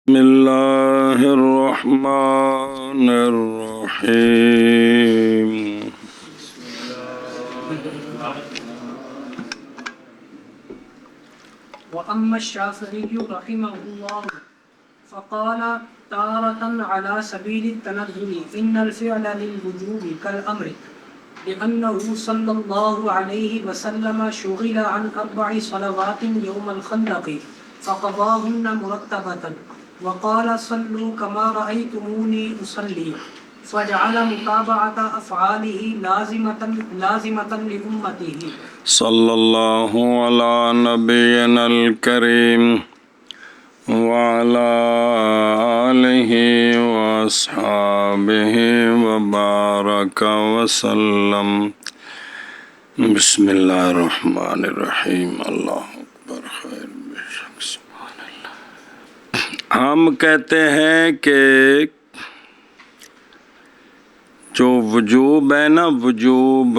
بسم اللہ الرحمن الرحیم وأما الشافعي رحمه الله فقال تارة على سبيل التنزل إن الفعل للوجوب كالأمر لأنه صلى الله عليه وسلم شغل عن 4 صلوات يوم الخندق فقضاهن مرتبة وقال صلوا كما رأيتموني أصلي فجعل متابعة أفعاله لازمة لأمته صلی اللہ علی نبینا الکریم وعلی آلہ واصحابہ وبارک وسلم۔ بسم اللہ الرحمن الرحیم۔ اللہ اکبر خیر بے شک سبحان اللہ۔ ہم کہتے ہیں کہ جو وجوب ہے نا، وجوب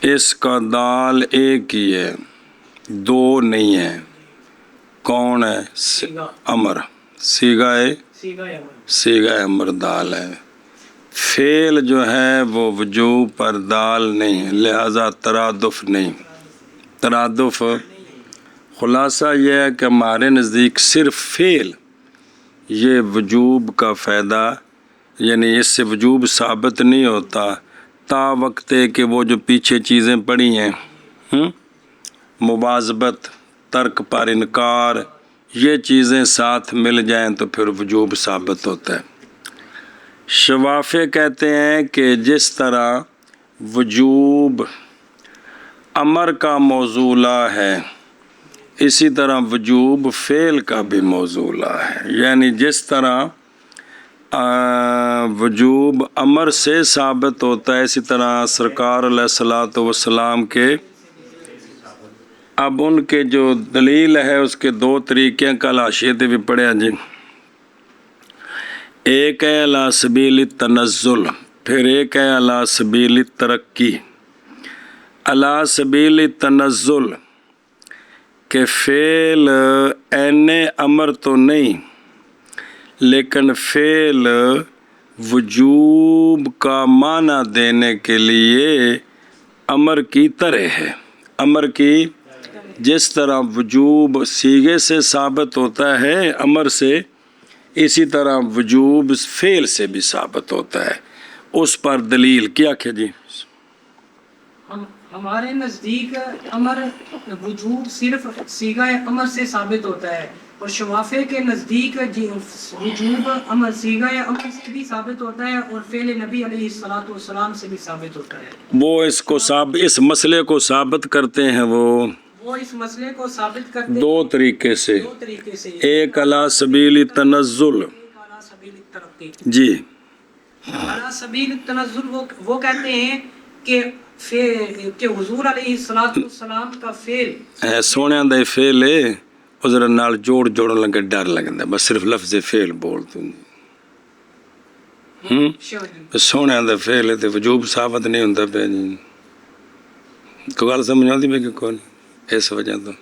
اس کا دال ایک ہی ہے، دو نہیں ہے۔ کون ہے؟ امر، سیغہ امر دال ہے۔ فعل جو ہے وہ وجوب پر دال نہیں ہے، لہذا ترادف نہیں۔ ترادف خلاصہ یہ ہے کہ ہمارے نزدیک صرف فعل یہ وجوب کا فائدہ، یعنی اس سے وجوب ثابت نہیں ہوتا تا وقت کہ وہ جو پیچھے چیزیں پڑھی ہیں، مواظبت، ترک پر انکار، یہ چیزیں ساتھ مل جائیں تو پھر وجوب ثابت ہوتا ہے۔ شوافع کہتے ہیں کہ جس طرح وجوب امر کا موضوع ہے، اسی طرح وجوب فعل کا بھی موضوع ہے، یعنی جس طرح وجوب امر سے ثابت ہوتا ہے، اسی طرح سرکار علیہ الصلوۃ والسلام کے اب ان کے جو دلیل ہے اس کے دو طریقے کل حاشیے بھی پڑھے ہیں جی۔ ایک ہے علی سبیل التنزل، پھر ایک ہے علی سبیل الترقی۔ علی سبیل التنزل کہ فعل عین امر تو نہیں، لیکن فعل وجوب کا معنی دینے کے لیے امر کی طرح ہے۔ امر کی جس طرح وجوب صیغے سے ثابت ہوتا ہے امر سے، اسی طرح وجوب فعل سے بھی ثابت ہوتا ہے۔ اس پر دلیل کیا کہ جی؟ ہمارے نزدیک امر وجوب صرف صیغہ امر سے ثابت ہوتا ہے، اور شوافع کے نزدیک وجوب امر صیغہ امر سے بھی ثابت ہوتا ہے اور فعل نبی علیہ الصلوۃ والسلام سے بھی ثابت ہوتا ہے۔ وہ اس مسئلے کو ثابت کرتے ہیں، وہ اس مسئلے کو ثابت کرتے ہیں دو طریقے سے، ایک علی سبیل التنزل جی، علی سبیل التنزل وہ کہتے ہیں کہ حضور علیہ الصلوۃ والسلام کا فعل سونے دا فعل ہے، وہ ذرا نال جوڑن لگے ڈر لگتا، بس صرف لفظ فعل بول دوں سونے دا فعل ہے تو وجوب ثابت نہیں ہوتا پہ جی۔ کوئی گل سمجھ آتی پہ کہ کون اس وجہ تو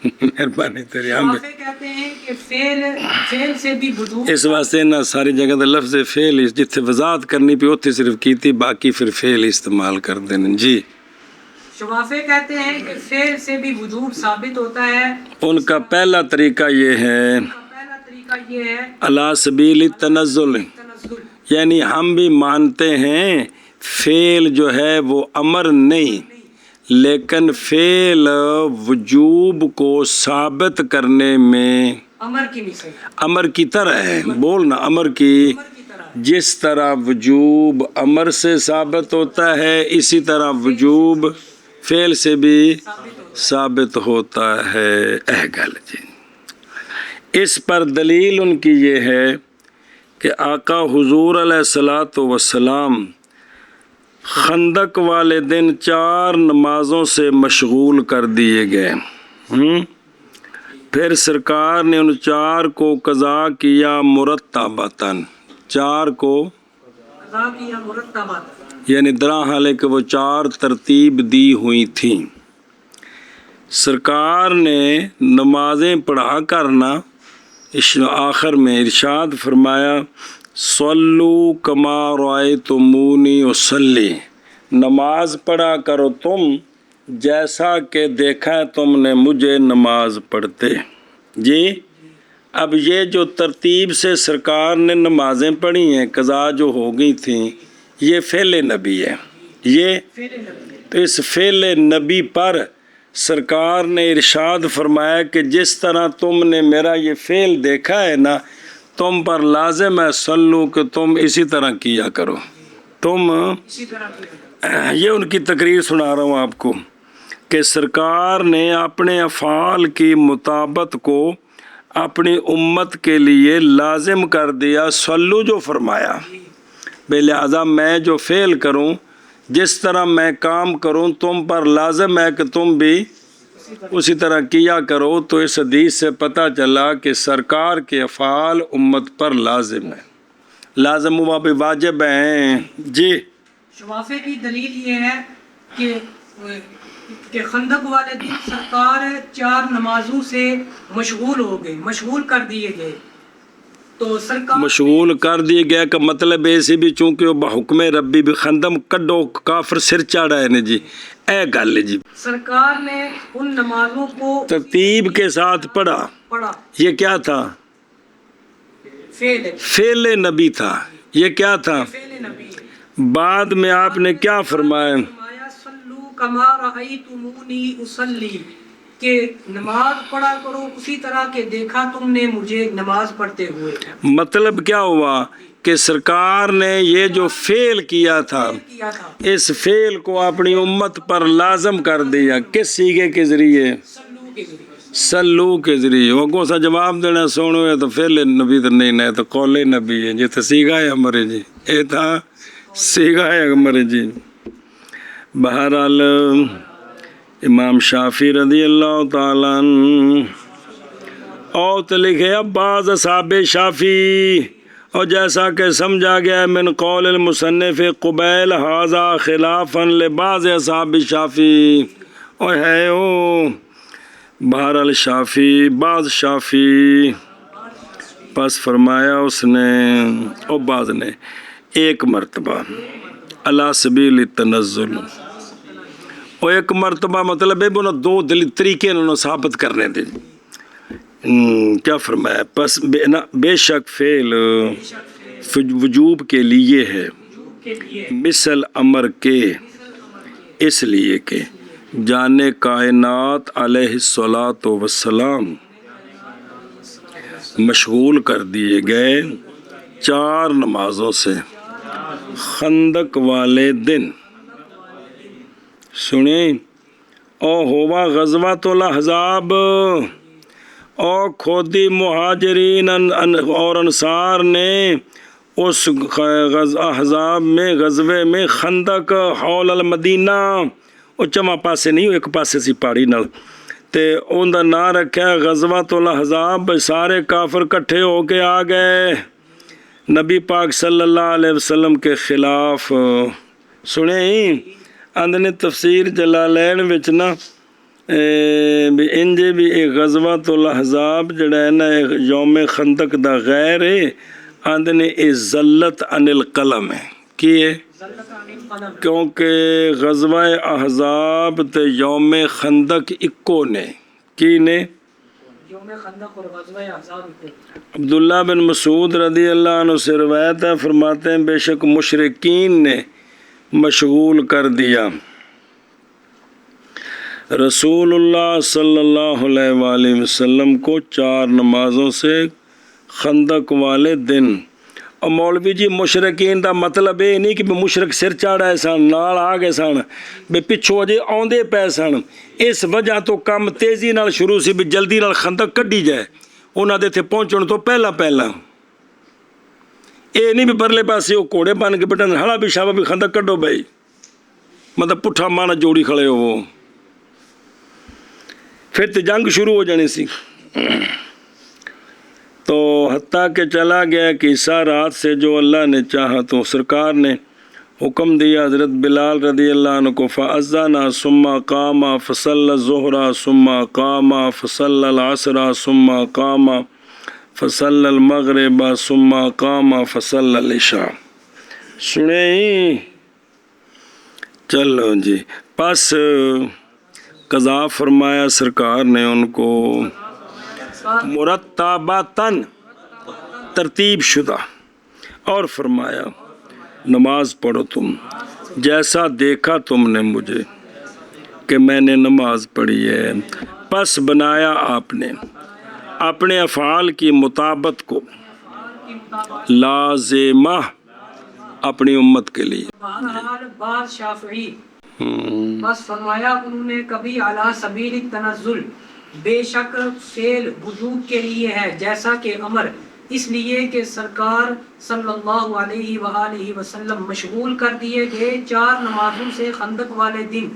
مہربانی تیری کہتے ہیں کہ فعل سے بھی وجوب، اس واسطے نہ ساری جگہ دا لفظ فعل جتھے وضاحت کرنی پہ اتنے صرف کیتی، باقی پھر فعل استعمال کر دینا جی۔ شوافع کہتے ہیں کہ فعل سے بھی وجوب ثابت ہوتا ہے۔ ان کا پہلا طریقہ یہ ہے علی سبیل التنزل، یعنی ہم بھی مانتے ہیں فعل جو ہے وہ امر نہیں، لیکن فعل وجوب کو ثابت کرنے میں امر کی طرح ہے، بولنا امر کی، جس طرح وجوب امر سے ثابت ہوتا ہے اسی طرح وجوب فعل سے بھی ثابت ہوتا ہے۔ گل جی، اس پر دلیل ان کی یہ ہے کہ آقا حضور علیہ الصلوۃ والسلام خندق والے دن 4 نمازوں سے مشغول کر دیے گئے، پھر سرکار نے ان 4 کو قضا کیا مرتبتاً، 4 کو یعنی درا حال ہے کہ وہ 4 ترتیب دی ہوئی تھیں۔ سرکار نے نمازیں پڑھا کرنا آخر میں ارشاد فرمایا صلو کما رأیتمونی اصلی، نماز پڑھا کرو تم جیسا کہ دیکھا تم نے مجھے نماز پڑھتے۔ جی اب یہ جو ترتیب سے سرکار نے نمازیں پڑھی ہیں قضا جو ہو گئی تھیں، یہ فعل نبی ہے۔ یہ تو اس فعل نبی پر سرکار نے ارشاد فرمایا کہ جس طرح تم نے میرا یہ فعل دیکھا ہے نا، تم پر لازم ہے صلو کہ تم اسی طرح کیا کرو۔ تم یہ ان کی تقریر سنا رہا ہوں آپ کو کہ سرکار نے اپنے افعال کی مطابقت کو اپنی امت کے لیے لازم کر دیا، صلو جو فرمایا، بے لہٰذا میں جو فعل کروں، جس طرح میں کام کروں، تم پر لازم ہے کہ تم بھی اسی طرح کیا کرو۔ تو اس حدیث سے پتہ چلا کہ سرکار کے افعال امت پر لازم ہے، لازم ہوا بھی واجب ہیں۔ جی شوافے کی دلیل یہ ہے کہ خندق والے دن سرکار 4 نمازوں سے مشغول ہو گئے، مشغول کر دیے گئے۔ تو سرکار مشغول کر دیے گیا کا مطلب ایسے بھی چونکہ وہ بحکم ربی بھی خندم کڈو کافر سر چاڑا ہے نا جی، اے گل جی سرکار نے ان نمازوں کو ترتیب کے ساتھ پڑھا۔ یہ کیا تھا؟ فعل نبی تھا۔ یہ کیا تھا؟ بعد میں آپ نے کیا فرمایا؟ صلو کما رأیتمونی اصلی، کہ نماز پڑھا کرو اسی طرح کہ دیکھا تم نے مجھے نماز پڑھتے ہوئے۔ مطلب کیا ہوا کہ سرکار نے یہ جو فعل کیا تھا اس فعل کو اپنی امت پر لازم کر دیا، کس سیغے کے ذریعے؟ سلو کے ذریعے۔ وہ کو سا جواب دینا سونو ہے تو فعل نبی تو نہیں ہے، تو قول نبی ہے جی، تو سیغا ہے ہمارے جی، یہ تھا سیغا ہے ہمارے جی۔ بہرحال امام شافعی رضی اللہ تعالیٰ عنہ اور تو لکھے اب بعض اصحاب شافعی، اور جیسا کہ سمجھا گیا من قول المصنف قبیل ھذا خلافا لبعض اصحاب شافعی، اور ہے او بہرحال شافعی بعض شافعی پس فرمایا اس نے اور بعض نے ایک مرتبہ علی سبیل التنزل، اور ایک مرتبہ مطلب ہے وہ دو طریقے انہوں نے ثابت کرنے تھے۔ کیا فرمایا؟ پس بے شک فعل وجوب کے لیے ہے، مثل امر کے، اس لیے کہ جانے کائنات علیہ الصلاۃ والسلام مشغول کر دیے گئے 4 نمازوں سے خندق والے دن۔ سنیں او ہوا غزوۃ الاحزاب، اور خودی مہاجرین اور انصار نے اس احزاب میں غزوے میں خندق حول المدینہ، وہ چما پاسے نہیں ایک پاسے سی پہاڑی نال، تے ان دا نام رکھا غزوۃ الاحزاب۔ سارے کافر کٹھے ہو کے آ گئے نبی پاک صلی اللہ علیہ وسلم کے خلاف۔ سنیں اندنے تفسیر جلالین وچ نا انجے بھی ایک غزوۃ الاحزاب جڑا ہے نا یوم خندق دا غیر ہے، اندنے اے ذلت عن القلم ہے، کی ہے؟ کیونکہ غزوہ احزاب تے یوم خندق اکو نے، کی نے؟ یوم خندق اور غزوہ احزاب۔ عبداللہ بن مسعود رضی اللہ عنہ سے روایت ہے، فرماتے ہیں بے شک مشرکین نے مشغول کر دیا رسول اللہ صلی اللہ علیہ وآلہ وسلم کو 4 نمازوں سے خندق والے دن۔ اور مولوی جی مشرکین دا مطلب یہ نہیں کہ مشرک سر چاڑا سن نال آ گئے سن بے پچھو اجے آندے پے سن، اس وجہ تو کم تیزی نال شروع سی بھی جلدی نال خندق کڈی جائے انہاں دے تھے پہنچن تو پہلا یہ نہیں بھی پرلے پاسے وہ کوڑے بن کے بٹن ہڑا بھی شابہ بھی خندق کڈو بھائی، مطلب پٹھا مانا جوڑی کھڑے ہو وہ، پھر تو جنگ شروع ہو جانی سی۔ تو حتیٰ کہ چلا گیا کہ عیسیٰ رات سے جو اللہ نے چاہا تو سرکار نے حکم دیا حضرت بلال رضی اللہ عنہ کو، فَأَذَّنَ ثُمَّ قَامَ فَصَلَّى الظُّهْرَ ثُمَّ قَامَ فَصَلَّى الْعَصْرَ ثُمَّ قَامَ فَصَلَّى الْمَغْرِبَ ثُمَّ قَامَ فَصَلَّى الْعِشَاءَ۔ سنیں؟ چلو جی، پس قضا فرمایا سرکار نے ان کو مرتبتاً، ترتیب شدہ، اور فرمایا نماز پڑھو تم جیسا دیکھا تم نے مجھے کہ میں نے نماز پڑھی ہے۔ پس بنایا آپ نے اپنے افعال کی مطابقت کو لازمہ اپنی امت کے لیے۔ بہرحال بعض شافعی بس فرمایا انہوں نے کبھی علی سبیل التنزل، بے شک فعل وجوب کے لیے ہے جیسا کہ امر، اس لیے کہ سرکار صلی اللہ علیہ وآلہ وسلم مشغول کر دیے گئے 4 نمازوں سے خندق والے دن،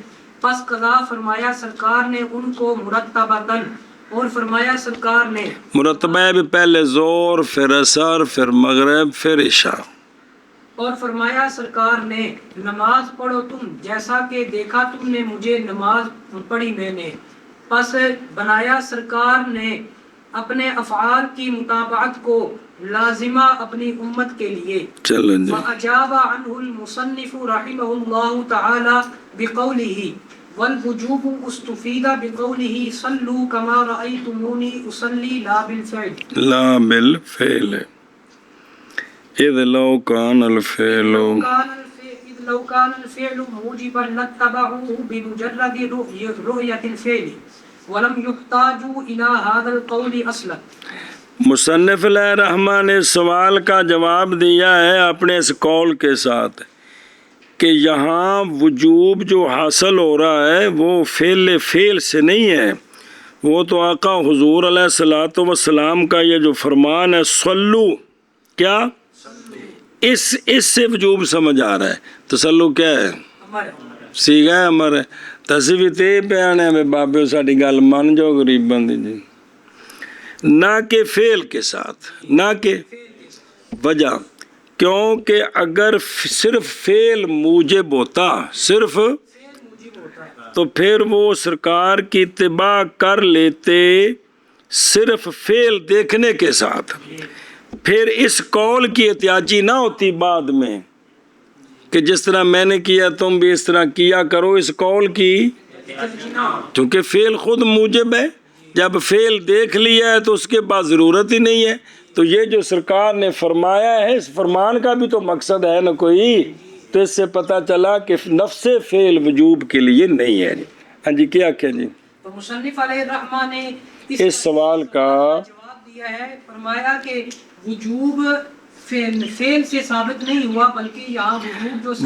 پس قضا فرمایا سرکار نے ان کو مرتبتاً، اور فرمایا سرکار نے مرتبہ بھی پہلے زور، پھر عصر، پھر مغرب، پھر عشاء۔ اور فرمایا سرکار نے نماز پڑھو تم جیسا کہ دیکھا تم نے مجھے نماز پڑھی میں نے، پس بنایا سرکار نے اپنے افعال کی مطابقت کو لازمہ اپنی امت کے لیے۔ چلو جی، فَأَجَابَ عَنْهُ الْمُصَنِّفُ رَحِمَهُ اللَّهُ تَعَالَى بِقَوْلِهِ وَالْوُجُوبُ اسْتُفِيدَ بِقَوْلِهِ صَلُّوا كَمَا رَأَيْتُمُونِي أُصَلِّي لَا بِالْفِعْلِ لا بالفعل اذ لو کان الفعل إذ لو كان الفعل موجبا لاتبعوه بمجرد رؤية الفعل ولم يحتاجوا إلى هذا القول أصلا۔ مصنف علیہ الرحمٰن نے سوال کا جواب دیا ہے اپنے اس قول کے ساتھ کہ یہاں وجوب جو حاصل ہو رہا ہے وہ فعل سے نہیں ہے، وہ تو آقا حضور علیہ الصلوۃ والسلام کا یہ جو فرمان ہے صلو، کیا اس سے وجوب سمجھ آ رہا ہے۔ تسلو کیا ہے؟ صیغہ امر ہے۔ تصوی تے بیان ہے بابے ساڈی گل من جو غریب بندی جی، نہ کہ فعل کے ساتھ، نہ کہ وجہ، کیونکہ اگر صرف فعل موجب ہوتا، صرف، تو پھر وہ سرکار کی اتباع کر لیتے صرف فعل دیکھنے کے ساتھ، پھر اس قول کی احتیاجی نہ ہوتی بعد میں کہ جس طرح میں نے کیا تم بھی اس طرح کیا کرو، اس قول کی، چونکہ فعل خود موجب ہے، جب فعل دیکھ لیا ہے تو اس کے بعد ضرورت ہی نہیں ہے۔ تو یہ جو سرکار نے فرمایا ہے اس فرمان کا بھی تو مقصد ہے نا کوئی، تو اس سے پتہ چلا کہ نفس فعل وجوب کے لیے نہیں ہے۔ ہاں جی، کیا کیا جی؟ تو مصنف علیہ الرحمٰن نے اس سوال کا جواب دیا ہے، فرمایا کہ وجوب فعل سے ثابت نہیں ہوا، بلکہ یہاں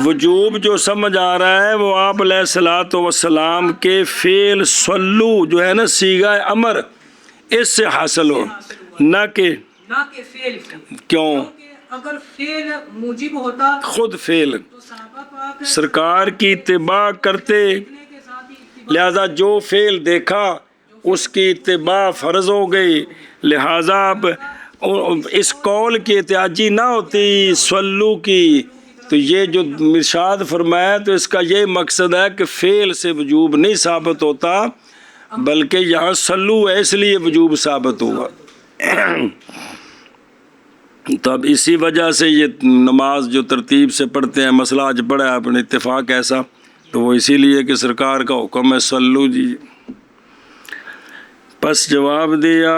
وجوب جو سمجھ آ رہا ہے وہ آپ علیہ الصلوۃ والسلام کے فعل صلو جو ہے نا صیغہ امر، اس سے حاصل ہو، نہ کہ فعل۔ کیوں؟ اگر فعل موجب ہوتا خود فعل تو صحابہ پاک سرکار کی اتباع کرتے، لہذا جو فعل دیکھا اس کی اتباع فرض ہو گئی، لہذا اب اس قول کی احتیاجی نہ ہوتی صلو کی۔ تو یہ جو ارشاد فرمایا تو اس کا یہ مقصد ہے کہ فعل سے وجوب نہیں ثابت ہوتا، بلکہ یہاں صلو ہے اس لیے وجوب ثابت ہوا۔ تو اب اسی وجہ سے یہ نماز جو ترتیب سے پڑھتے ہیں، مسئلہ آج پڑھا ہے اپنے اتفاق ایسا، تو وہ اسی لیے کہ سرکار کا حکم ہے صلو جی۔ پس جواب دیا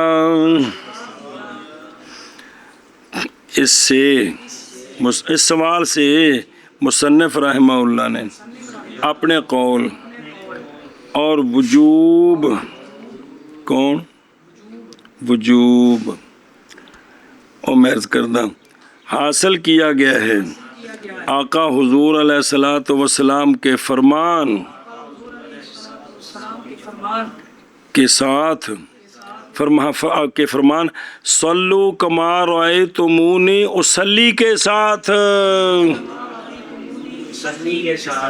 اس سوال سے مصنف رحمہ اللہ نے اپنے قول اور وجوب، کون وجوب عرض کردہ حاصل کیا گیا ہے آقا حضور علیہ الصلوۃ والسلام کے فرمان کے ساتھ، فرمان صلو کما رأیتمونی اصلی کے ساتھ،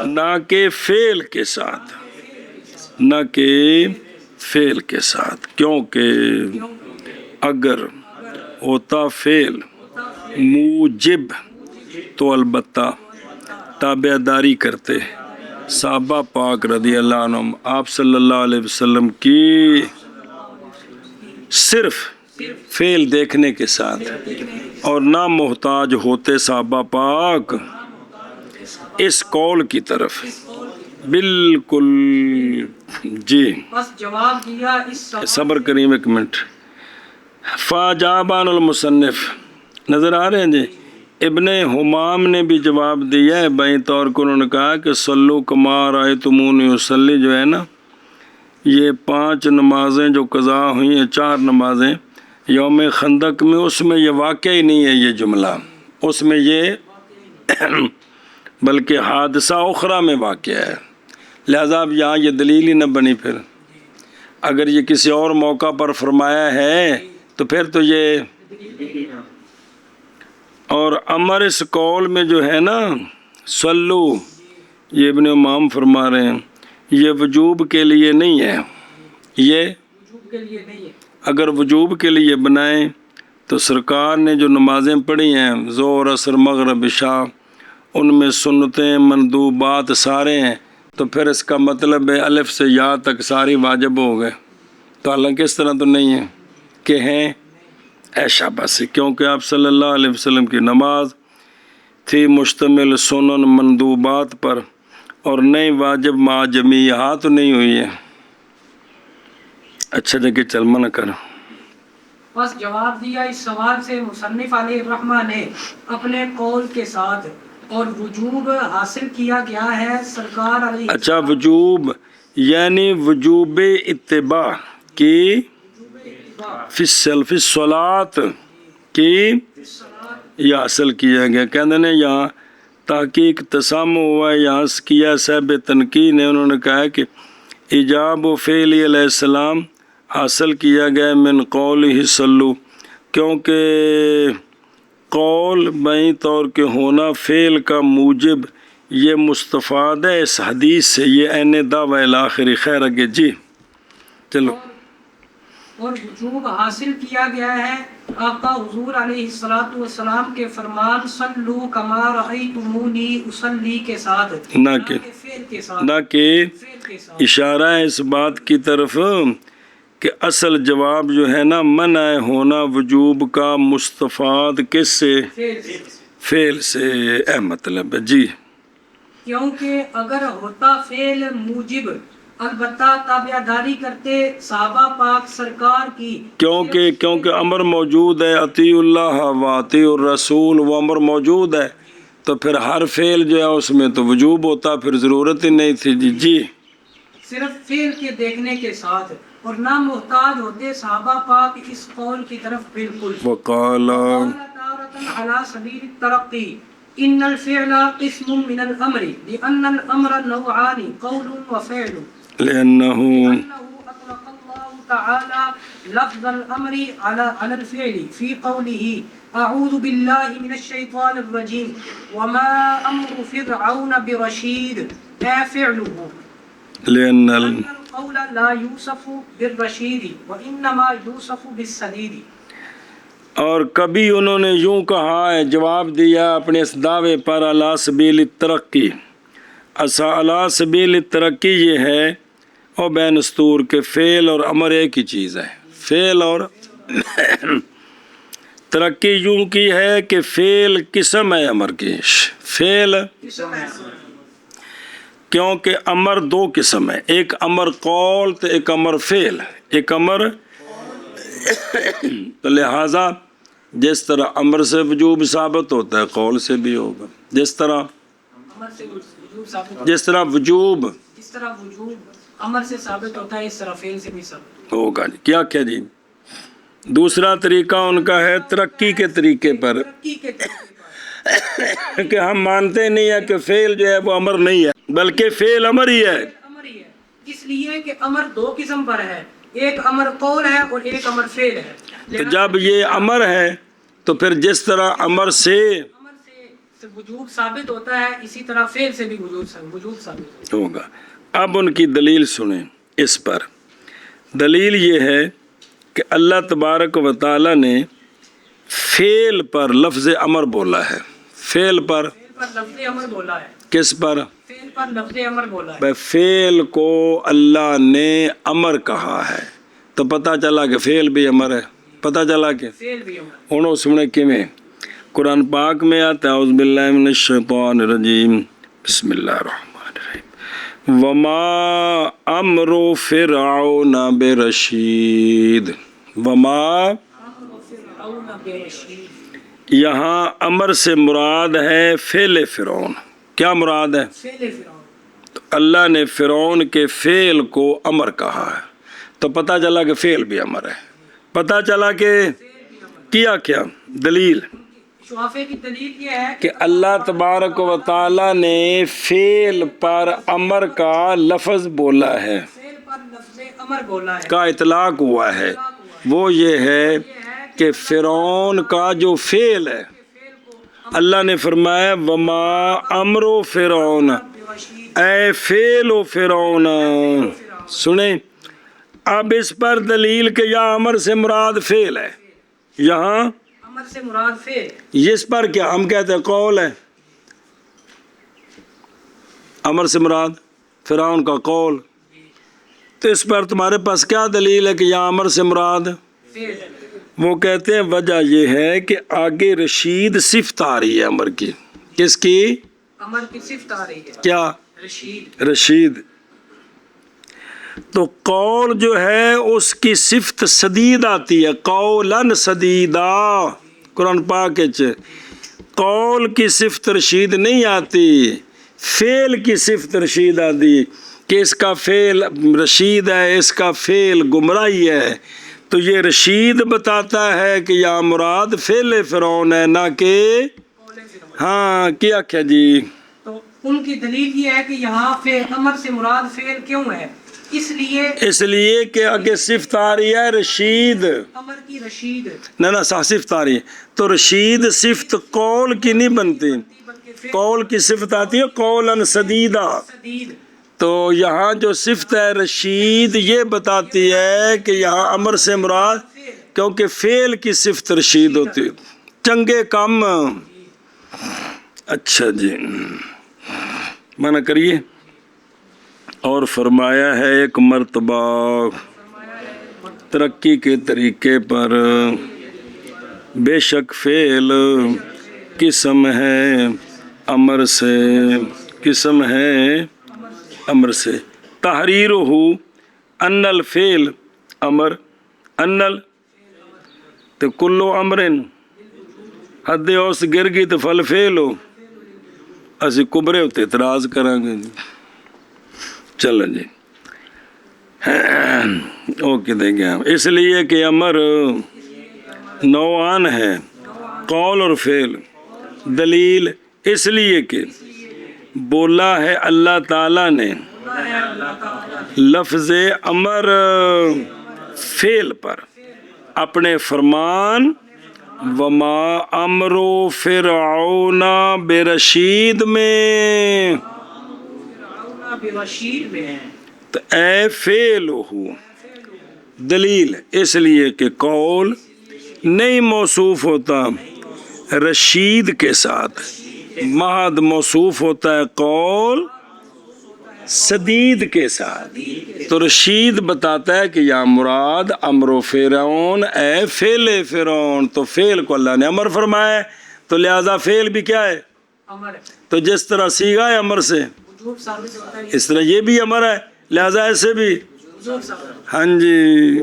نہ کہ فعل کے ساتھ، نہ کہ فعل کے ساتھ، کیونکہ اگر ہوتا فعل موجب تو البتہ تابعداری کرتے صحابہ پاک رضی اللہ عنہم آپ صلی اللہ علیہ وسلم کی صرف فعل دیکھنے کے ساتھ اور نہ محتاج ہوتے صحابہ پاک اس قول کی طرف بالکل جی بس جواب دیا اس سوال صبر کریم ایک منٹ فاجابان المصنف نظر آ رہے ہیں جی ابن حمام نے بھی جواب دیا ہے بائیں طور کو انہوں نے کہا کہ صلو کما رأیتمونی اصلی جو ہے نا یہ 5 نمازیں جو قضا ہوئی ہیں 4 نمازیں یوم خندق میں اس میں یہ واقع ہی نہیں ہے یہ جملہ اس میں یہ بلکہ حادثہ اخرى میں واقع ہے لہذا اب یہاں یہ دلیل ہی نہ بنی پھر اگر یہ کسی اور موقع پر فرمایا ہے تو پھر تو یہ اور امر اس قول میں جو ہے نا صلو یہ ابن امام فرما رہے ہیں یہ وجوب کے لیے نہیں ہے یہ وجوب کے لیے نہیں ہے اگر وجوب کے لیے بنائیں تو سرکار نے جو نمازیں پڑھی ہیں ظہر عصر مغرب عشاء ان میں سنتیں مندوبات سارے ہیں تو پھر اس کا مطلب ہے الف سے یا تک ساری واجب ہو گئے تو حالانکہ اس طرح تو نہیں ہے کہ ہیں ایشا بس کیونکہ آپ صلی اللہ علیہ وسلم کی نماز تھی مشتمل سنن مندوبات پر اور نئی واجب مع جمیعہ تو نہیں ہوئی ہے اچھا جگہ چل منع کر بس جواب دیا اس سوال سے مصنف علیہ الرحمہ نے اپنے قول کے ساتھ اور وجوب حاصل کیا گیا ہے سرکار علیہ اچھا وجوب یعنی وجوب اتباع کی فی الصلاۃ کی یہ حاصل کیا گیا کہنے نے یہاں تحقیق تسامع ہوا ہے یہاں کیا صاحب تنقید نے انہوں نے کہا کہ ایجاب و فعل علیہ السلام حاصل کیا گیا من قول ہی صلو کیونکہ قول بائیں طور کے ہونا فعل کا موجب یہ مستفاد ہے اس حدیث سے یہ عین دعوی الاخری خیر اگے جی چلو اور وجوب حاصل کیا گیا ہے آقا حضور علیہ الصلوۃ والسلام کے فرمان صلو کما رأیتمونی اصلی کے ساتھ نہ کہ فعل کے ساتھ نہ کہ فعل کے ساتھ اشارہ ہے اس بات کی طرف کہ اصل جواب جو ہے نا منع ہونا وجوب کا مستفاد کس سے فعل سے فعل سے اے مطلب ہے جی کیونکہ اگر ہوتا فعل موجب البتہ تابعداری کرتے صحابہ پاک سرکار کی کیونکہ امر موجود ہے اطیع اللہ و اطیع الرسول وہ امر موجود ہے تو پھر ہر فعل جو ہے اس میں تو وجوب ہوتا پھر ضرورت ہی نہیں تھی جی صرف فعل کے دیکھنے کے ساتھ اور نہ محتاج ہوتے صحابہ پاک اس قول کی طرف بالکل وقال على سبيل الترقي ان الفعل قسم من الامر لان الامر نوعان قول وفعل لأنه اطلق الله تعالى لفظ الامر على الفعل في قوله اعوذ بالله من الشيطان الرجيم وما امر فرعون برشيد فعله لأن القول لا يوصف بالرشيد وانما يوصف بالسديد اور کبھی انہوں نے یوں کہا ہے جواب دیا اپنے اس دعوے پر علی سبیل الترقی علی سبیل الترقی یہ ہے اور بین استور کے فعل اور امر ایک ہی چیز ہے فعل اور ترقی یوں کی ہے کہ فعل قسم ہے امر کی فعل کیونکہ امر 2 قسم ہے ایک امر قول تو ایک امر فعل ایک امر تو لہٰذا جس طرح امر سے وجوب ثابت ہوتا ہے قول سے بھی ہوگا جس طرح وجوب امر سے ثابت ہوتا ہے اس طرح فعل سے بھی ثابت ہوگا کیا جی دوسرا طریقہ ان کا ہے ترقی کے طریقے پر کہ ہم مانتے نہیں ہیں کہ فعل جو ہے وہ امر نہیں ہے بلکہ فعل امر ہی ہے اس لیے کہ امر 2 قسم پر ہے ایک امر قول ہے اور ایک امر فعل ہے تو جب یہ امر ہے تو پھر جس طرح امر سے وجوب ثابت ہوتا ہے اسی طرح فعل سے بھی وجوب ثابت ہوگا اب ان کی دلیل سنیں اس پر دلیل یہ ہے کہ اللہ تبارک و تعالی نے فعل پر لفظ امر بولا ہے فعل پر لفظ امر بولا ہے کس پر؟ فعل پر لفظ امر بولا ہے. بھائی فعل کو اللہ نے امر کہا ہے تو پتہ چلا کہ فعل بھی امر ہے. پتہ چلا کہ فعل بھی امر. ہوں سنے کیویں قرآن پاک میں آتا ہے اعوذ باللہ من الشیطان الرجیم بسم اللہ الرحمن الرحیم وما امر فرعون برشید. وما فرعون برشید. یہاں امر سے مراد ہے فعل فرعون. کیا مراد ہے؟ فعل فرعون. تو اللہ نے فرعون کے فعل کو امر کہا ہے تو پتہ چلا کہ فعل بھی امر ہے. پتہ چلا کہ کیا دلیل شوافے کی دلیل یہ ہے کہ اللہ تبارک و تعالی نے فعل پر امر کا لفظ بولا ہے، فعل پر لفظ امر بولا ہے. کا اطلاق ہوا ہے. وہ یہ ہے کہ فرعون کا جو فعل ہے اللہ نے فرمایا وما امر فرعون اے فعل و فرعون. سنیں اب اس پر دلیل کہ یہاں امر سے مراد فعل ہے، یہاں امر سے مراد فعل. اس پر کیا ہم کہتے ہیں قول ہے. امر سے مراد فرعون کا قول. تو اس پر تمہارے پاس کیا دلیل ہے کہ یہاں امر سے مراد؟ فعل. وہ کہتے ہیں وجہ یہ ہے کہ آگے رشید صفت آ رہی ہے امر کی. کس کی؟ امر کی صفت آ رہی ہے. کیا؟ رشید. رشید. تو قول جو ہے اس کی صفت سدید آتی ہے، قولاً سدیدا. قرآن پاک قول کی صفت رشید نہیں آتی، فعل کی صفت رشید آتی کہ اس کا فعل رشید ہے، اس کا فعل گمراہی ہے. تو یہ رشید بتاتا ہے کہ یا مراد فعل فرعون ہے نہ کہ قول فرعون. ہاں کیا کیا جی. تو ان کی دلیل یہ ہے کہ یہاں فعل امر سے مراد فعل کیوں ہے؟ اس لیے کہ آگے صفت آ رہی ہے رشید. امر کی رشید. نہ صفت آ رہی ہے تو رشید صفت قول کی نہیں بنتی، بلکہ فعل قول کی صفت آتی ہے قولاً سدیدا. سدید. تو یہاں جو صفت ہے رشید یہ بتاتی ہے کہ یہاں امر سے مراد کیونکہ فعل کی صفت رشید ہوتی ہے. چنگے کم. اچھا جی منع کریے. اور فرمایا ہے ایک مرتبہ ترقی کے طریقے پر بے شک فعل قسم ہے امر سے، قسم ہے امر سے. تحریرہ ان الفعل امر ان تو کلو امرن حد اوس گر گئی تو فل فعل ہو. اسی کبرے ہوتے اعتراض کریں گے. چلو جی اوکے دیں گے ہم. اس لیے کہ امر نوعان ہے قول اور فعل. دلیل اس لیے کہ بولا ہے اللہ تعالیٰ نے لفظ امر فعل پر اپنے فرمان وما امر فرعون برشید میں. برشید میں ہے. تو اے فعل ہو دلیل اس لیے کہ قول نہیں موصوف ہوتا رشید کے ساتھ، محض موصوف ہوتا ہے قول سدید کے ساتھ. تو رشید بتاتا ہے کہ یا مراد امر فرعون اے فعل فرعون. تو فعل کو اللہ نے امر فرمایا ہے تو لہذا فعل بھی کیا ہے؟ امر ہے. تو جس طرح سیگا ہے امر سے وجوب ثابت ہوتا ہے. اس طرح یہ بھی امر ہے لہذا ایسے بھی وجوب ثابت. ہاں جی.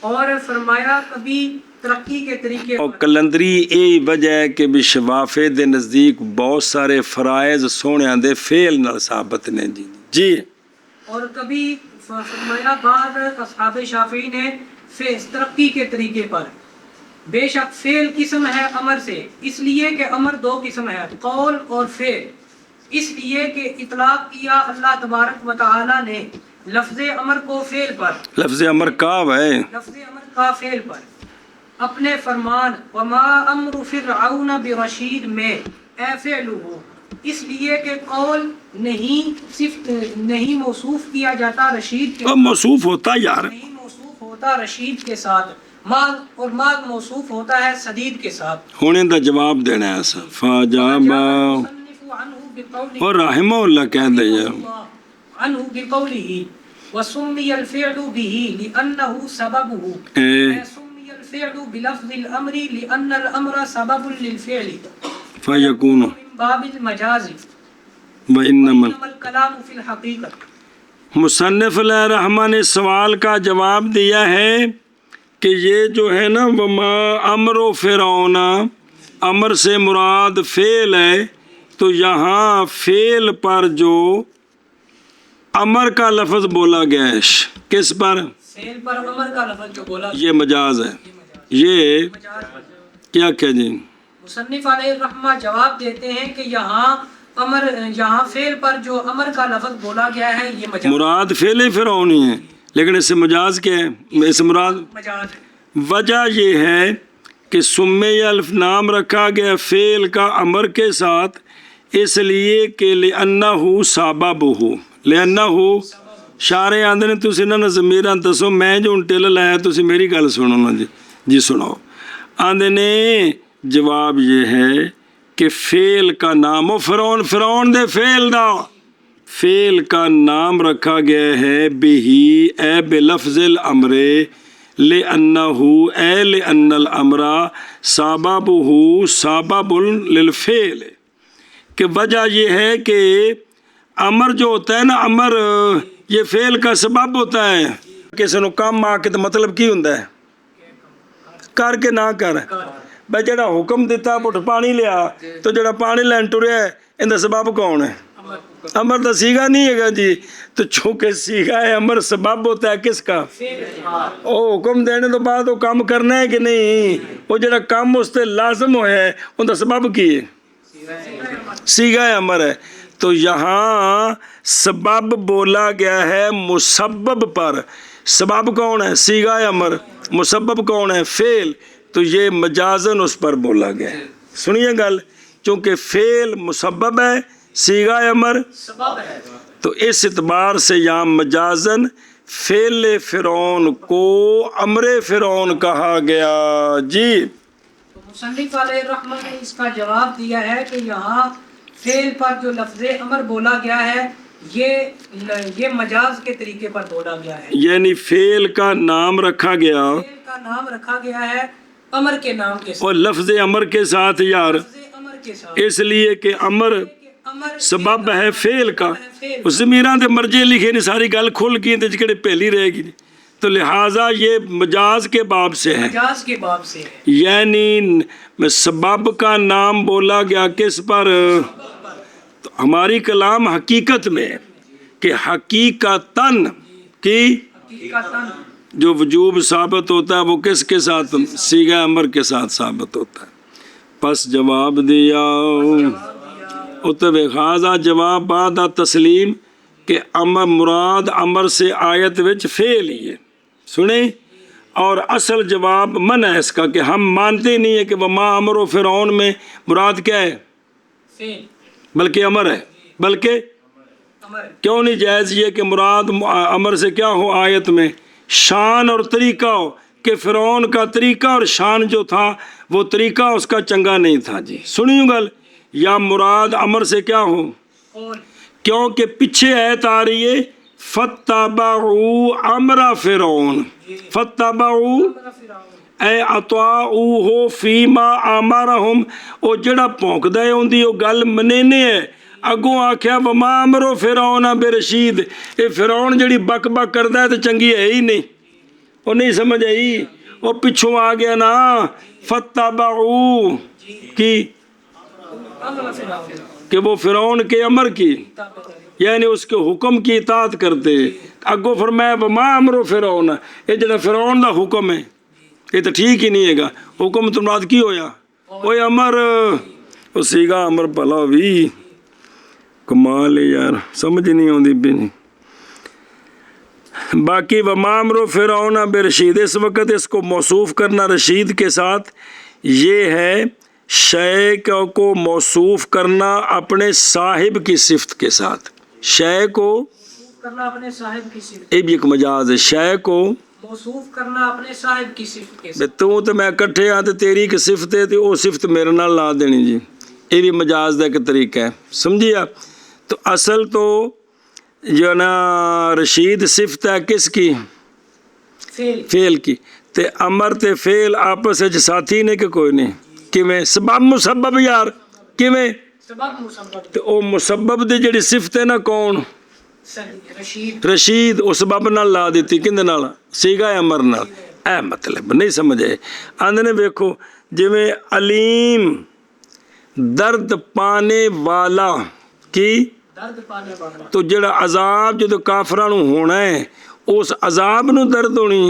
اور فرمایا کبھی ترقی کے طریقے اور کلندری یہ وجہ ہے کہ بھی شفافے دے نزدیک بہت سارے فرائض سونے دے فعل نال ثابت نے جی. جی اور کبھی فرمایا بعض اصحاب شافعی نے ترقی کے طریقے پر بے شک فعل قسم ہے امر سے، اس لیے کہ امر دو قسم ہے قول اور فعل. اس لیے کہ اطلاق کیا اللہ تبارک و تعالی نے لفظ امر کو فعل پر، لفظ امر کا ہے لفظ امر کا فعل پر اپنے فرمان وما امر فرعون برشید میں اے فعلہ، اس لیے کہ قول نہیں صفت نہیں موصوف کیا جاتا رشید کے، موصوف ہوتا یار نہیں موصوف ہوتا رشید کے ساتھ، ماض اور ماض موصوف ہوتا ہے سدید کے ساتھ. ہونے دا جواب دینا ہے ایسا فاجابا المصنف عنہ بقوله اور رحمہ اللہ کہہ دے یار عنه بقوله وسمي الفعل به لأنه سببه سمي الفعل بلفظ الأمر لأن الأمر سبب للفعل فیکون من باب المجاز وانما الكلام في الحقيقة. مصنف علیہ الرحمٰ نے سوال کا جواب دیا ہے کہ یہ جو ہے نا وما امر و فرعون، امر سے مراد فعل ہے، تو یہاں فعل پر جو امر کا لفظ بولا گیا ہے کس پر؟ فعل پر امر کا لفظ جو بولا یہ مجاز ہے. یہ کیا کہ جی مصنف علیہ الرحمہ جواب دیتے ہیں کہ یہاں فعل پر جو امر کا لفظ بولا گیا ہے یہ مجاز مراد فعل فرعون ہی ہے، لیکن اس سے مجاز کیا ہے؟ اس سے مراد مجاز ہے. وجہ یہ ہے کہ سمی الف نام رکھا گیا فعل کا امر کے ساتھ، اس لیے کہ لأنہ سببہ، لأنہ شارے آندے نے تسی نہ ضمیراں دسو، میں جو ٹل لایا تسی میری گل سنو نا جی سناؤ. آندے نے جواب یہ ہے کہ فعل کا نام و فرعون دے فعل کا نام رکھا گیا ہے بہی اے بلفظ الامر لأنہ اے لأن الامر سببہ سبب للفعل، کہ وجہ یہ ہے کہ امر جو ہوتا ہے نا، امر یہ فعل کا سبب ہوتا ہے. کسی نو کام آ کے تو مطلب کی ہوندا ہے؟ کر کے نہ کر. بھائی جڑا حکم دیتا پٹ پانی لیا، تو جڑا پانی لین ٹریا ہے ان دا سبب کون ہے؟ امر دا سیگا نہیں ہے گا جی. تو چونکہ سیگا ہے امر سبب ہوتا ہے کس کا؟ او حکم دینے تو بعد وہ کام کرنا ہے کہ نہیں؟ وہ جڑا کام اس تے لازم ہویا ہے ان دا سبب کی ہے؟ سیگا ہے امر ہے. تو یہاں سبب بولا گیا ہے مسبب پر. سبب کون ہے؟ سیگا ہے امر. مسبب کون ہے؟ فعل. تو یہ مجازن اس پر بولا گیا ہے. سنیے گل، چونکہ فعل مسبب ہے، سیگا امر سبب ہے، تو اس اعتبار سے یہاں مجازن فعل فرعون کو امر فرعون کہا گیا. جی تو مصنف علیہ الرحمہ نے اس کا جواب دیا ہے کہ یہاں فعل پر جو لفظ امر بولا گیا ہے یہ مجاز کے طریقے پر بولا گیا ہے، یعنی فعل کا نام رکھا گیا فعل کا نام رکھا گیا ہے امر کے نام کے ساتھ، اور لفظ امر کے ساتھ یار، لفظ امر کے ساتھ، اس لیے کہ امر امر سبب ہے فعل کا. اس ضمیراں دے مرجے لکھے نے، ساری گل کھل گئی تے جڑے پہلی رہ گئی، تو لہٰذا یہ مجاز کے باب سے ہے. مجاز کے باب سے ہے، یعنی سبب کا نام بولا گیا کس پر؟ تو ہماری کلام حقیقت میں کہ حقیقتاً کی حقیقتاً جو وجوب ثابت ہوتا ہے وہ کس کے ساتھ؟ سیغہ امر کے ساتھ ثابت ہوتا ہے. پس جواب دیا اتب خاضہ جواب بعد تسلیم کہ امر مراد امر سے آیت وچ فعل ہی ہے. سنیں، اور اصل جواب من ہے اس کا کہ ہم مانتے نہیں ہے کہ وما امر و فرعون میں مراد کیا ہے؟ فعل بلکہ امر ہے. بلکہ امر کیوں نہیں جائز یہ کہ مراد امر سے کیا ہو آیت میں؟ شان اور طریقہ ہو، کہ فرعون کا طریقہ اور شان جو تھا وہ طریقہ اس کا چنگا نہیں تھا. جی سنیوں گل، یا مراد امر سے کیا ہو؟ قول کیونکہ پیچھے آیت آ رہی ہے فَاتَّبَعُوا امر فرعون، فَاتَّبَعُوا اے اطاعوہ فیما آمرہم، او جڑا پونکدا ہے اون دی او گل منینے ہے. اگوں آکھیا وما امر فرعون برشید، اے فرعون جڑی بک بک کردا ہے تے چنگی ہے ہی نہیں، او نہیں سمجھ آئی. وہ پچھوں آ گیا نا فَاتَّبَعُوا کی، امر فرعون کہ وہ فرعون کے امر کی یعنی اس کے حکم کی اطاعت کرتے. اگوں فرمایا وما امر فرعون، یہ جڑا فرعون دا حکم ہے یہ تو ٹھیک ہی نہیں ہے گا. حکم تو مراد کی ہویا؟ وہ امر، وہ سیگا امر بھلا بھی کمال ہے یار، سمجھ نہیں آتی بھی نہیں. باقی وما امر فرعون برشید، اس وقت اس کو موصوف کرنا رشید کے ساتھ یہ ہے شے کو موصوف کرنا اپنے صاحب کی صفت کے ساتھ. شے کو کرنا اپنے صاحب کی صفت، یہ بھی ایک مجاز ہے. شے کو موصوف کرنا اپنے صاحب کی صفت کے بے ساتھ. تو میں کٹھے ہاں تے تیری ایک صفت ہے تے وہ صفت میرے نال لا دینی. جی یہ بھی مجاز کا ایک طریقہ ہے، سمجھی آپ؟ تو اصل تو جو نا رشید صفت ہے کس کی؟ فعل کی، تے امر تے فعل آپس وچ ساتھی نے کہ کوئی نہیں؟ کیویں؟ سبب مسبب یار، کیویں؟ سبب مسبب تے او مسبب دی جڑی صفت ہے نا کون؟ رشید رشید، اس سبب نال لا دیتی، کندے نال؟ صیغہ امر نال۔ اے مطلب نہیں سمجھے؟ آندے نے ویکھو جویں علیم درد پانے والا کی، درد پانے والا، تو جڑا عذاب جدو کافراں نوں ہونا ہے اس عذاب نوں درد ہونی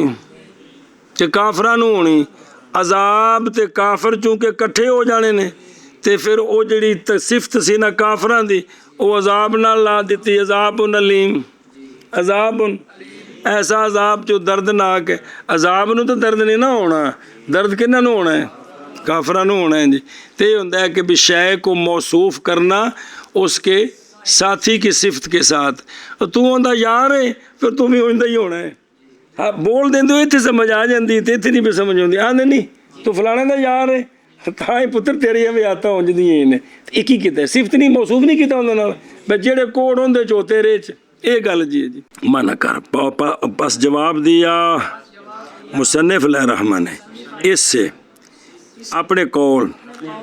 تے کافراں نوں ہونی، عذاب تے کافر چونکہ کٹھے ہو جانے نے تے پھر او جڑی صفت سی نا کافراں دی او عذاب نال لا دتی، عذاب علیم، عذاب ایسا عذاب جو دردناک ہے۔ عذاب نوں تو درد نہیں نہ ہونا، درد کنہاں نوں ہونا ہے؟ کافراں نوں ہونا ہے جی۔ تے یہ ہوندا ہے کہ بھی شے کو موصوف کرنا اس کے ساتھی کی صفت کے ساتھ، تو ہوندا یار ہے پھر تم بھی ہوندا ہی ہونا ہے۔ ہاں بول دیں تو اتنے سمجھ آ جاندی تے اتنے نہیں بھی سمجھ آندی، آندے نہیں تو فلانے دا یار ہے تاں ہی پتر تیری بھی آتا ہوں جدی نے ایک ہی کیتا ہے، صفت نہیں موصوف نہیں کیتا ہوندا نال، بس جڑے کوڑ ہوندے چو تیرے چ یہ گل جی ہے جی۔ منع کر پس جواب دیا مصنف علیہ الرحمہ نے اس سے اپنے قول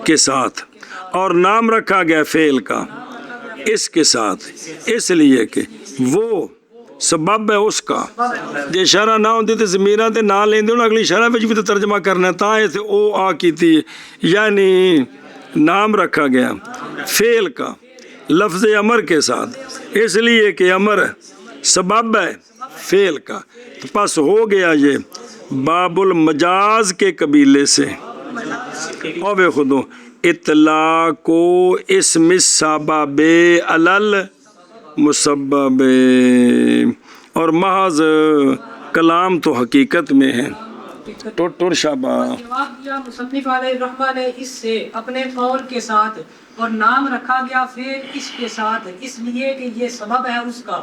کے ساتھ، اور نام رکھا گیا فعل کا اس کے ساتھ، اس لیے کہ وہ سبب ہے اس کا، جے شرح نہ ہوندی تے ضمیراں تے نہ لیندے ہن اگلی شرح وچ بھی تے ترجمہ کرنا ہے، تاں ایتھے او آ کیتی یعنی نام رکھا گیا فعل کا لفظ امر کے ساتھ، اس لیے کہ امر سبب ہے فعل کا، تو پس ہو گیا یہ باب المجاز کے قبیلے سے۔ اور بے خودو اطلاق و اسم السبب علل مسبب، اور محض کلام تو حقیقت میں ہے۔ ٹوٹر شابہ جواب دیا مصنف علیہ الرحمہ نے اس سے اپنے قول کے ساتھ، اور نام رکھا گیا فعل اس کے ساتھ، اس لیے کہ یہ سبب ہے اس کا،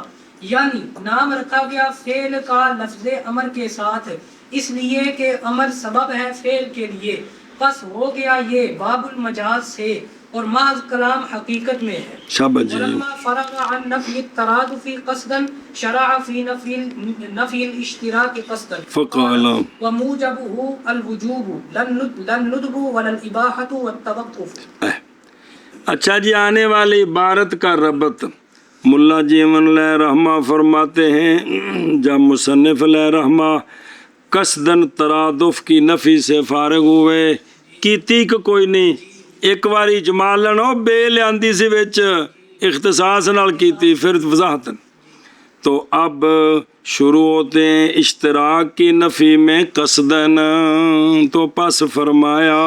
یعنی نام رکھا گیا فعل کا لفظ امر کے ساتھ اس لیے کہ امر سبب ہے فعل کے لیے، پس ہو گیا یہ باب المجاز سے، اور محض کلام حقیقت میں ہے۔ شابہ جی۔ ولما فرغ عن نفی الترادف قصدا شرع فی نفی الاشتراک قصدا فقال وموجبه الوجوب لن ندب ولا الاباحۃ والتوقف۔ اچھا جی، آنے والی عبارت کا ربط ملا جی امن علیہ رحمہ فرماتے ہیں جب مصنف علیہ رحمہ قصدن ترادف کی نفی سے فارغ ہوئے، کیتی کہ کوئی نہیں، ایک باری اجمالن ہو بے لیاندی سی وچ اختصاص نال کیتی، پھر وضاحتن، تو اب شروع ہوتے ہیں اشتراک کی نفی میں قصدن، تو پس فرمایا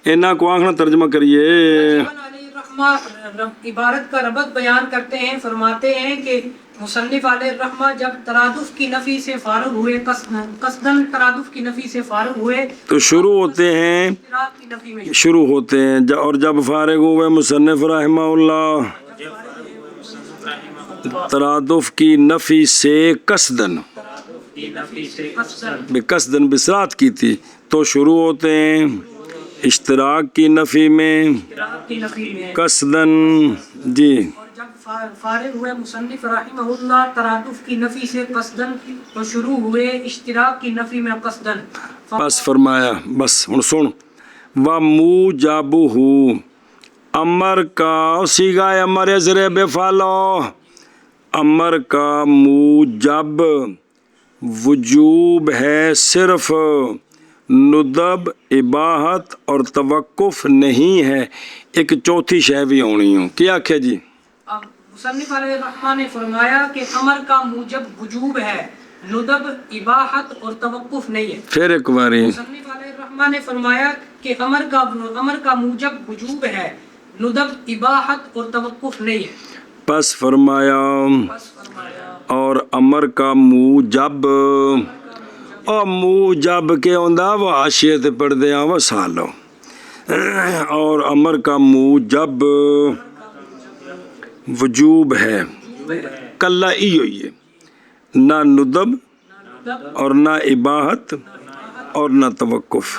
اینا کو آخنا ترجمہ کریے۔ عبارت کا ربط بیان کرتے ہیں، فرماتے ہیں کہ مصنف علیہ الرحمہ جب ترادف کی نفی سے فارغ ہوئے، قصداً ترادف کی نفی سے فارغ ہوئے تو شروع ہوتے ہیں اور جب فارغ ہوئے مصنف رحمہ اللہ ترادف کی نفی سے قصداً قصداً بسرات کی تھی، تو شروع ہوتے ہیں اشتراک کی نفی میں قصداً جی۔ اور جب فارغ ہوئے مصنف رحمہ اللہ ترادف کی نفی سے قصداً، تو شروع ہوئے اشتراک کی نفی میں قصداً، بس فرمایا بس ہن سن وَمُوجَبُهُ امر کا صیغہ امر ضرب فعلو، امر کا موجب وجوب ہے صرف، ندب اباحت اور توقف نہیں ہے، ایک چوتھی شے بھی ہونی ہوں، کیا آکھے جی؟ مصنف علیہ الرحمہ نے فرمایا کہ امر کا موجب وجوب ہے، ندب اباحت اور توقف نہیں ہے۔ پھر ایک باری مصنف علیہ الرحمہ نے فرمایا کہ امر کا موجب وجوب ہے، ندب اباحت اور توقف نہیں ہے۔ پس فرمایا اور امر کا موجب، اور موجب کے ہوندا وہ حاشیے تے پڑھ دیا وہ سالو، اور امر کا موجب وجوب ہے، کلا ہی ہوئی ہے، نہ ندب اور نہ اباحت اور نہ توقف۔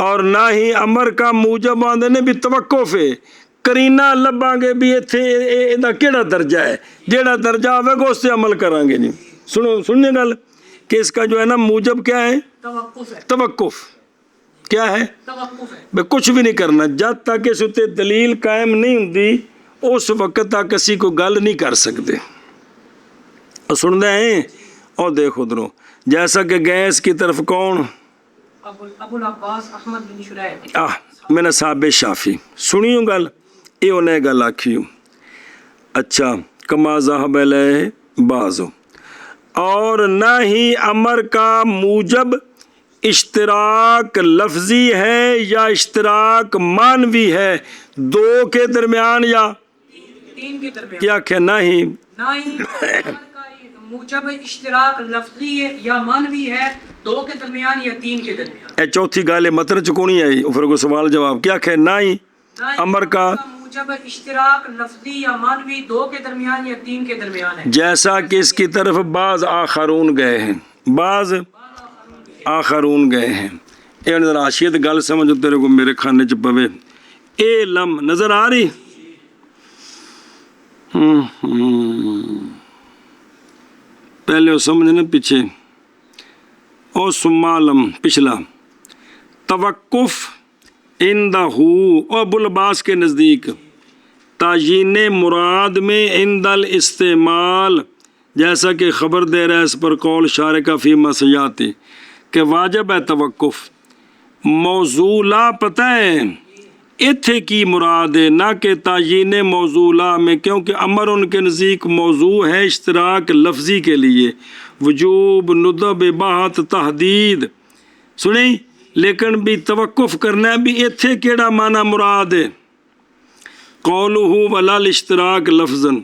اور نہ ہی امر کا موجب آندے نے بھی توقف ہے کرینا لباں گے بھی ایتھے دا کیڑا درجہ ہے جیڑا درجہ آوے گا اس سے عمل کریں گے نہیں سننے گل کہ اس کا جو ہے نا موجب کیا ہے توقف ہے توقف کیا ہے توقف ہے بے کچھ بھی نہیں کرنا جب تک اس تے دلیل قائم نہیں ہوندی اس وقت تک کسی کو گل نہیں کر سکتے اور سن دے ہیں اور دیکھو درو جیسا کہ گیس کی طرف کون ابو العباس احمد بن شریح میں نے صاحب شافی سنیوں گل یہ انہیں گل آکھیوں اچھا کما ذہب علیہ بعض اور نہ ہی امر کا موجب اشتراک لفظی ہے یا اشتراک معنوی ہے دو کے درمیان یا تین کے درمیان کیا کہ نہ ہی موجب اشتراک لفظی ہے یا معنوی ہے دو کے درمیان یا تین کے درمیان اے چوتھی گالے مطلب چکونی آئی پھر کو سوال جواب کیا کہ نہ ہی امر کا موجب اشتراک لفظی یا معنوی دو کے درمیان یا تین کے درمیان ہے جیسا کہ اس کی طرف بعض آخرون گئے ہیں بعض آخرون گئے ہیں اے راشید گل سمجھو تیرے کو میرے کھانے چ پوے اے لم نظر آ رہی پہلے وہ سمجھنے پیچھے او سمالم پچھلا توقف اندہو او ابو العباس کے نزدیک تعیین مراد میں عند الاستعمال جیسا کہ خبر دے رہا ہے اس پر قول شارکہ فی مسیاتی کہ واجب ہے توقف موضوع پتہ ہے اتھے کی مراد ہے نہ کہ تعیین موضوع میں کیونکہ امر ان کے نزدیک موضوع ہے اشتراک لفظی کے لیے وجوب ندب اباحت تحدید سنیں لیکن بھی توقف کرنا ہے بھی اتھے کیڑا معنی مراد ہے قولہ ولا الاشتراک لفظاً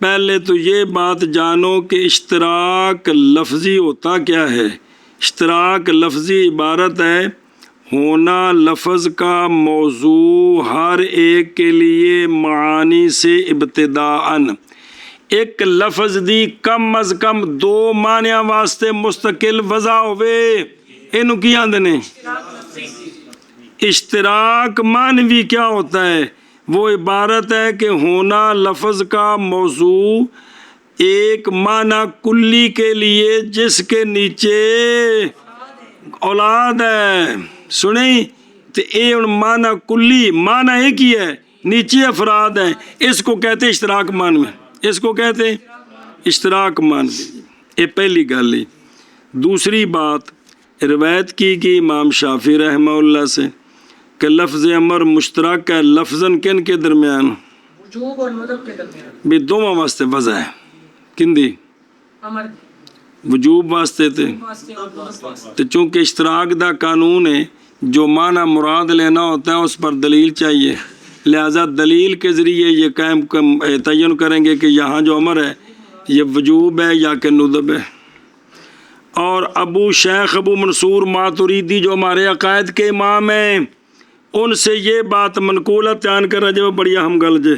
پہلے تو یہ بات جانو کہ اشتراک لفظی ہوتا کیا ہے اشتراک لفظی عبارت ہے ہونا لفظ کا موضوع ہر ایک کے لیے معانی سے ابتداءً ایک لفظ دی کم از کم دو معنی واسطے مستقل وضع ہوئے انہوں کی آندے نے اشتراک معنوی کیا ہوتا ہے وہ عبارت ہے کہ ہونا لفظ کا موضوع ایک معنی کلی کے لیے جس کے نیچے اولاد ہے سنیں تو اے معنی کلی معنی ایک ہی ہے نیچے افراد ہیں اس کو کہتے اشتراک معنوی اس کو کہتے اشتراک معنوی یہ پہلی گل ہے دوسری بات روایت کی امام شافعی رحمہ اللہ سے کہ لفظ امر مشترک ہے لفظاً کن کے درمیان وجوب اور ندب کے درمیان بھی دونوں واسطے وضع ہے کن دی امر وجوب واسطے تھے تو چونکہ اشتراک دا قانون ہے جو معنی مراد لینا ہوتا ہے اس پر دلیل چاہیے لہذا دلیل کے ذریعے یہ قائم تعین کریں گے کہ یہاں جو امر ہے یہ وجوب ہے یا کہ ندب ہے اور شیخ ابو منصور ماتریدی جو ہمارے عقائد کے امام ہیں ان سے یہ بات منقول بیان کر رہا جو بڑی اہم گل جے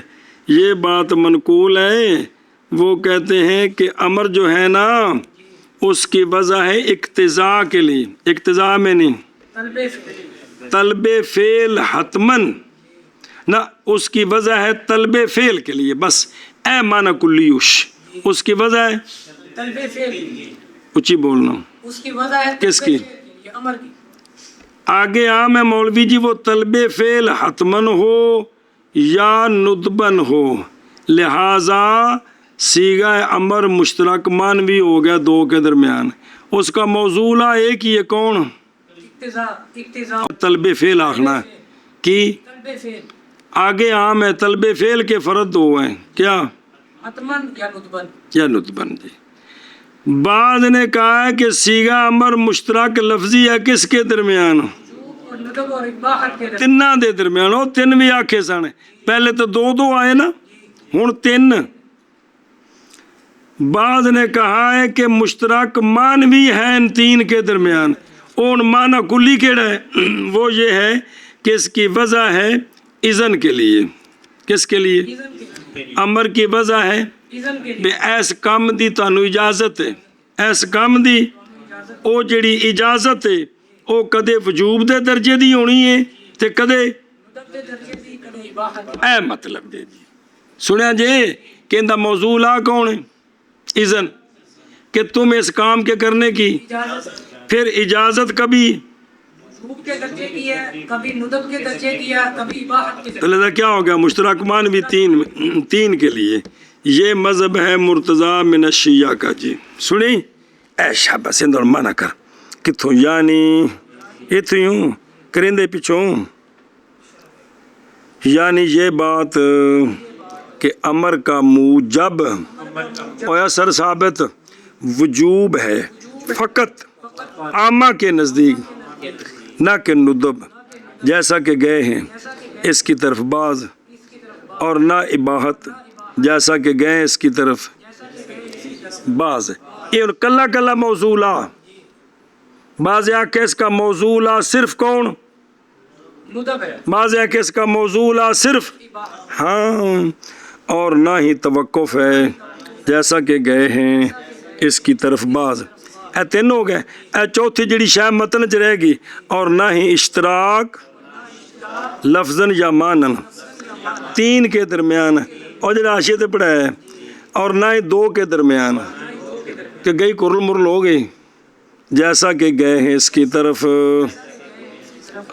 یہ بات منقول ہے وہ کہتے ہیں کہ امر جو ہے نا اس کی وجہ ہے اقتضاء کے لیے اقتضاء میں نہیں طلب فعل حتمن نہ اس کی وجہ ہے طلب فعل کے لیے بس اے معنی کلیوش اس کی وجہ ہے طلب فعل اچھی بولنا اس کی وجہ ہے کس کی امر کی آگے عام ہے مولوی جی وہ طلب فعل حتمن ہو یا ندبن ہو لہٰذا صیغہ امر مشترک معنوی ہو گیا دو کے درمیان اس کا موضوع ایک ہی ہے کون اقتضاء طلب فعل آخنا ہے کی طلب فعل آگے عام ہے طلب فعل کے فرد ہوئے ہیں کیا حتمن یا ندبن یا ندبن جی بعض نے کہا ہے کہ صیغہ امر مشترک لفظی ہے کس کے درمیان اور ندب اور اباحت کے درمیان تنہ دے درمیان ہو تین بھی آکھے سن پہلے تو دو آئے نا ہن تین بعض نے کہا ہے کہ مشترک معنوی ہے ان تین کے درمیان اون معنی کلی کیڑا ہے وہ یہ ہے کہ اس کی وجہ ہے اذن کے لیے کس کے لیے امر کی وجہ ہے بے ایس کام دی تانوں اجازت ہے ایس کام دی او جڑی اجازت ہے ਉਹ ਕਦੇ ਵਜੂਬ ਦੇ ਦਰਜੇ ਦੀ ਹੋਣੀ ਹੈ ਤੇ ਕਦੇ ندب کے درجے دی کدے اباحت ਇਹ ਮਤਲਬ ਜੇ ਜੀ ਸੁਣਿਆ ਜੇ کہ ਇਹਦਾ ਮੌਜ਼ੂ ਲਾ کون ہے اذن کہ تم اس کام کے کرنے کی اجازت پھر اجازت کبھی وجوب کے درجے کی ہے کبھی ندب کے درجے کی ہے کبھی اباحت کے درجے تو لہذا کیا ہو گیا مشترک مان بھی تین کے لیے یہ مذہب ہے مرتضی من الشیعہ کا جی سنی اے شاباش اندر منع کر کتوں یعنی اتوں کرندے پچھوں یعنی یہ بات کہ امر کا موجب اور اثر ثابت وجوب ہے فقط عامہ کے نزدیک نہ کہ ندب جیسا کہ گئے ہیں اس کی طرف بعض اور نہ اباحت جیسا کہ گئے اس کی طرف بعض یہ کلا کلا موضوع بعض کہ اس کا موضوع صرف کون ندب ہے بعض کہ اس کا موضوع صرف ہاں اور نہ ہی توقف ہے جیسا کہ گئے ہیں اس کی طرف بعض اے تین ہو گئے اے چوتھی جڑی شے متن چ رہے گی اور نہ ہی اشتراک لفظاً یا معنن تین کے درمیان اور جڑا حاشیے تے پڑھا ہے اور نہ ہی دو کے درمیان کہ گئی کرل مرل ہو گئی جیسا کہ گئے ہیں اس کی طرف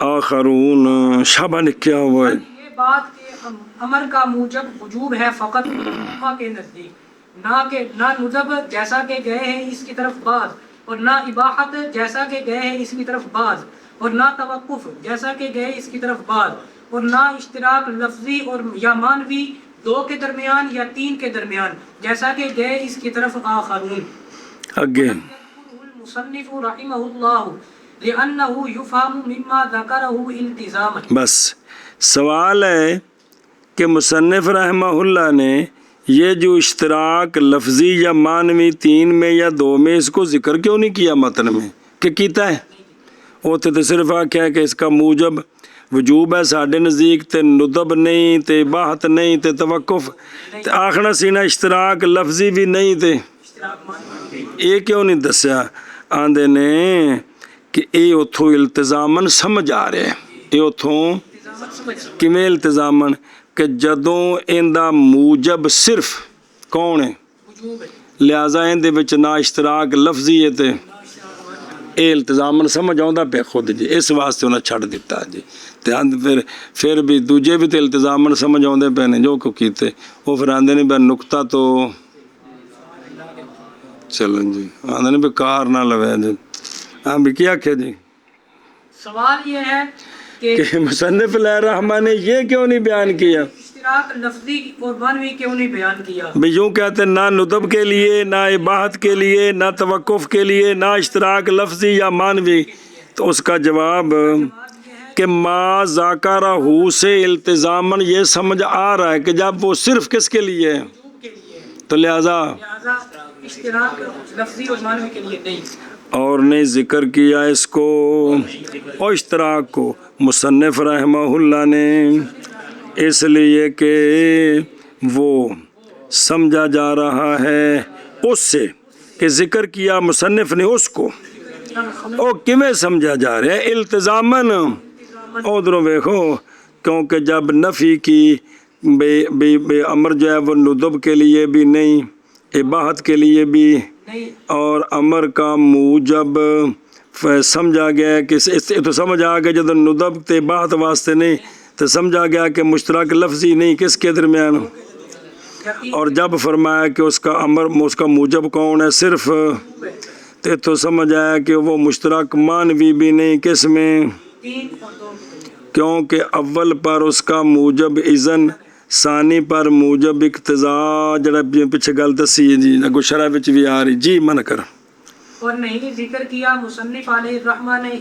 آخرون شابہ نے کیا ہوا ہے یہ بات کہ امر کا موجب وجوب ہے فقط عامہ کے نزدیک نہ ندب جیسا کہ گئے ہیں اس کی طرف بعض اور نہ اباحت جیسا کہ گئے ہیں اس کی طرف بعض اور نہ توقف جیسا کہ گئے اس کی طرف بعض اور نہ اشتراک لفظی اور یا معنوی دو کے درمیان یا تین کے درمیان جیسا کہ گئے اس کی طرف آخرون آگے المصنف رحمہ اللہ لأنه يفهم مما ذکرہ التزاما بس سوال ہے کہ مصنف رحمہ اللہ نے یہ جو اشتراک لفظی یا معنوی تین میں یا دو میں اس کو ذکر کیوں نہیں کیا متن میں کہ کیتا ہے وہ تو صرف آکھیا ہے کہ اس کا موجب وجوب ہے ساڈے نزدیک تے ندب نہیں تے اباحت نہیں تے توقف تے آخنا سینہ اشتراک لفظی بھی نہیں تے یہ کیوں نہیں دسیا آندے نے کہ یہ اتھوں التزامن سمجھ آ رہے ہیں یہ اتھوں کیویں التزامن کہ جدوں ایندا موجب صرف کون ہے وجوب ہے لہذا ایندے وچ نہ اشتراک لفظی ہے تے اے التزامن سمجھ آਉਂدا پہ خود جی اس واسطے انہاں چھڑ دیتا جی تے پھر بھی دوجے بھی تے التزامن سمجھ آوندے پے نے جو کو کیتے وہ پھر آندے نے بے نقطہ تو چلن جی آندے نے بے کار نہ لوے جی ہاں بھی کیا کہے جی سوال یہ ہے کہ مصنف علیہ الرحمٰن نے یہ کیوں نہیں بیان کیا اشتراک لفظی اور معنوی کیوں نہیں بیان کیا بھی یوں کہتے ہیں نہ ندب کے لیے نہ اباحت کے لیے نہ توقف کے لیے نہ اشتراک لفظی یا معنوی تو اس کا جواب کہ ما ذاکرہ سے التزامن یہ سمجھ آ رہا ہے کہ جب وہ صرف کس کے لیے ہے کے لیے تو لہذا اشتراک لفظی اور معنوی کے لیے نہیں اور نے ذکر کیا اس کو اور اشتراک کو مصنف رحمہ اللہ نے اس لیے کہ وہ سمجھا جا رہا ہے اس سے کہ ذکر کیا مصنف نے اس کو او کیویں سمجھا جا رہا ہے التزامن ادھروں دیکھو کیونکہ جب نفی کی بے امر جو ہے وہ ندب کے لیے بھی نہیں اباحت کے لیے بھی اور امر کا موجب سمجھا گیا کہ تو سمجھ آ گیا جب ندب تے اباحت واسطے نہیں تو سمجھا گیا کہ مشترک لفظی نہیں کس کے درمیان اور جب فرمایا کہ اس کا امر اس کا موجب کون ہے صرف تو سمجھ آیا کہ وہ مشترک معنوی بھی نہیں کس میں کیونکہ اول پر اس کا موجب اذن ثانی پر موجب اقتضاء جڑا پیچھے گل دسی ہے جی اگو شرح وچ بھی آ رہی جی من کر اور نہیں ذکر کیا مصنف علیہ الرحمٰن نے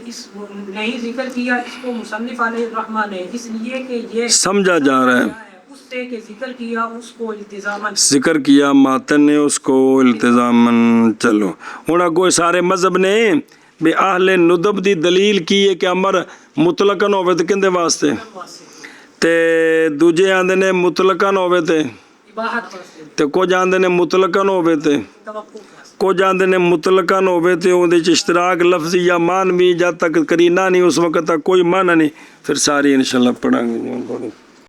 نہیں ذکر کیا اس کو مصنف علیہ الرحمٰن نے اس لیے کہ یہ سمجھا جا رہا ہے اس سے کہ ذکر کیا اس کو التزامن ذکر کیا ماتن نے اس کو التزامن چلو ہن اگو سارے مذہب نے بے اہل ندب دی دلیل کی ہے کہ امر مطلقاً ہوے تے کندے واسطے تے دوجے آندے نے مطلقاً ہوے تے اباحت واسطے تے کچھ آندے نے مطلقاً ہوے تے توقف واسطے کو ਜਾਂਦੇ ਨੇ ਮੁਤਲਕਨ ਹੋਵੇ ਤੇ ਉਹਦੇ ਚ ਇਸ਼ਤਰਾਕ ਲਫ਼ਜ਼ੀ ਜਾਂ ਮਾਨਵੀ, ਜਦ ਤੱਕ ਕਰੀਨਾ ਨਹੀਂ ਉਸ ਵਕਤ ਤੱਕ ਕੋਈ ਮਾਨਾ ਨਹੀਂ। ਫਿਰ ਸਾਰੀ ਇਨਸ਼ਾਅੱਲਾ ਪੜਾਂਗੇ।